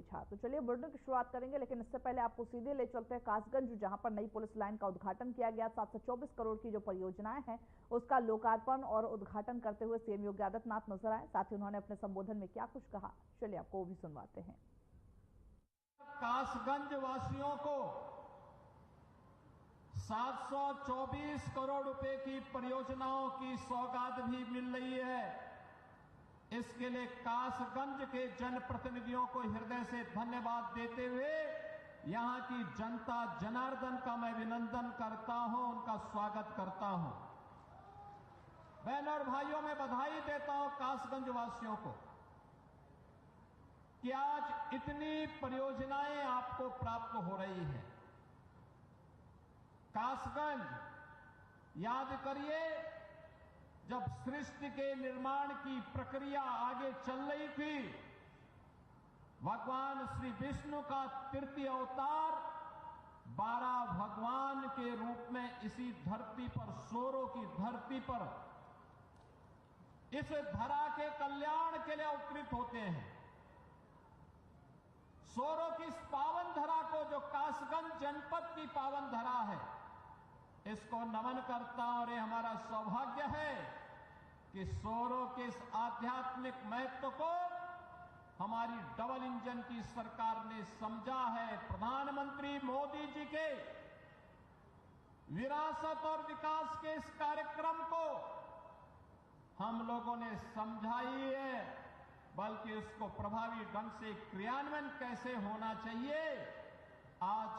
छा। तो चलिए बुलेटिन की शुरुआत करेंगे, लेकिन इससे पहले आपको सीधे ले चलते हैं कासगंज, जहां पर नई पुलिस लाइन का उद्घाटन किया गया। 724 करोड़ की जो परियोजनाएं हैं उसका लोकार्पण और उद्घाटन करते हुए सीएम योगी आदित्यनाथ नजर आए। साथ ही उन्होंने अपने संबोधन में क्या कुछ कहा, चलिए आपको वो भी सुनवाते हैं। कासगंज वासियों को 724 करोड़ रुपए की परियोजनाओं की सौगात भी मिल रही है। इसके लिए कासगंज के जनप्रतिनिधियों को हृदय से धन्यवाद देते हुए यहां की जनता जनार्दन का मैं अभिनंदन करता हूं, उनका स्वागत करता हूं। बहनों और भाइयों, मैं बधाई देता हूं कासगंज वासियों को कि आज इतनी परियोजनाएं आपको प्राप्त हो रही हैं। कासगंज, याद करिए, जब सृष्टि के निर्माण की प्रक्रिया आगे चल रही थी, भगवान श्री विष्णु का तृतीय अवतार 12 भगवान के रूप में इसी धरती पर, सोरों की धरती पर, इस धरा के कल्याण के लिए अवतरित होते हैं। सोरों की इस पावन धरा को, जो कासगंज जनपद की पावन धरा है, इसको नमन करता हूं। और ये हमारा सौभाग्य है कि सोरों के इस आध्यात्मिक महत्व को हमारी डबल इंजन की सरकार ने समझा है। प्रधानमंत्री मोदी जी के विरासत और विकास के इस कार्यक्रम को हम लोगों ने समझा ही है, बल्कि उसको प्रभावी ढंग से क्रियान्वयन कैसे होना चाहिए, आज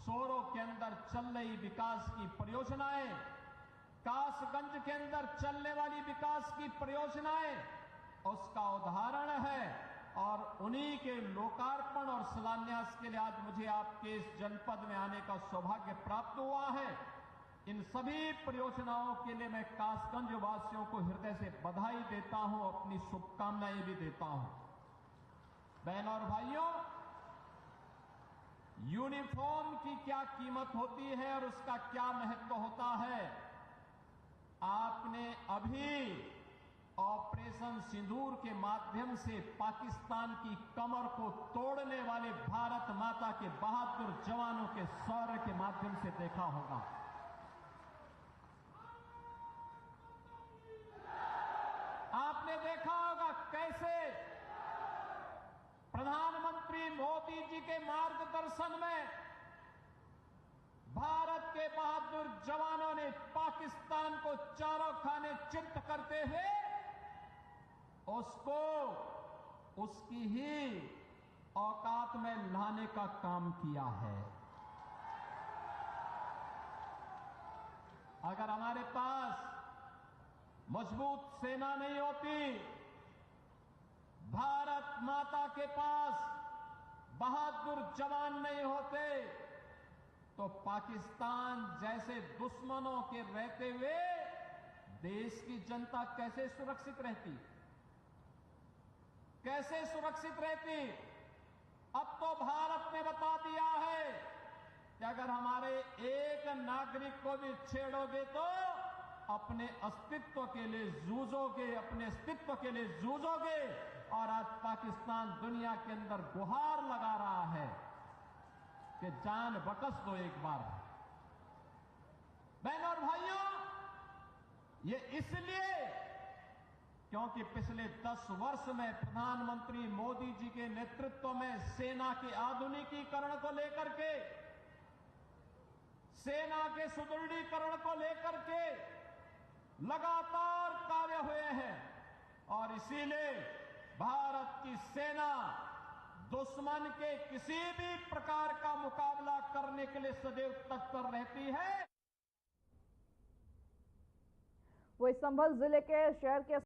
सोरों के अंदर चल रही विकास की परियोजनाएं, कासगंज के अंदर चलने वाली विकास की परियोजनाएं उसका उदाहरण है। और उन्हीं के लोकार्पण और शिलान्यास के लिए आज मुझे आपके इस जनपद में आने का सौभाग्य प्राप्त हुआ है। इन सभी परियोजनाओं के लिए मैं कासगंज वासियों को हृदय से बधाई देता हूं, अपनी शुभकामनाएं भी देता हूं। बहनों और भाइयों, यूनिफॉर्म की क्या कीमत होती है और उसका क्या महत्व होता है, आपने अभी ऑपरेशन सिंदूर के माध्यम से पाकिस्तान की कमर को तोड़ने वाले भारत माता के बहादुर जवानों के शौर्य के माध्यम से देखा होगा। आपने देखा होगा कैसे प्रधानमंत्री मोदी जी के मार्गदर्शन में भारत के बहादुर जवानों ने पाकिस्तान को चारों खाने चित्त करते हुए उसको उसकी ही औकात में लाने का काम किया है। अगर हमारे पास मजबूत सेना नहीं होती, भारत माता के पास बहादुर जवान नहीं होते, तो पाकिस्तान जैसे दुश्मनों के रहते हुए देश की जनता कैसे सुरक्षित रहती, कैसे सुरक्षित रहती। अब तो भारत ने बता दिया है कि अगर हमारे एक नागरिक को भी छेड़ोगे तो अपने अस्तित्व के लिए जूझोगे, अपने अस्तित्व के लिए जूझोगे। और आज पाकिस्तान दुनिया के अंदर गुहार लगा रहा है कि जान बख्श दो एक बार। बहनों और भाइयों, ये इसलिए क्योंकि पिछले 10 वर्ष में प्रधानमंत्री मोदी जी के नेतृत्व में सेना के आधुनिकीकरण को लेकर के, सेना के सुदृढ़ीकरण को लेकर के लगातार कार्य हुए हैं। और इसीलिए भारत की सेना दुश्मन के किसी भी प्रकार का मुकाबला करने के लिए सदैव तत्पर रहती है। वो संभल जिले के शहर के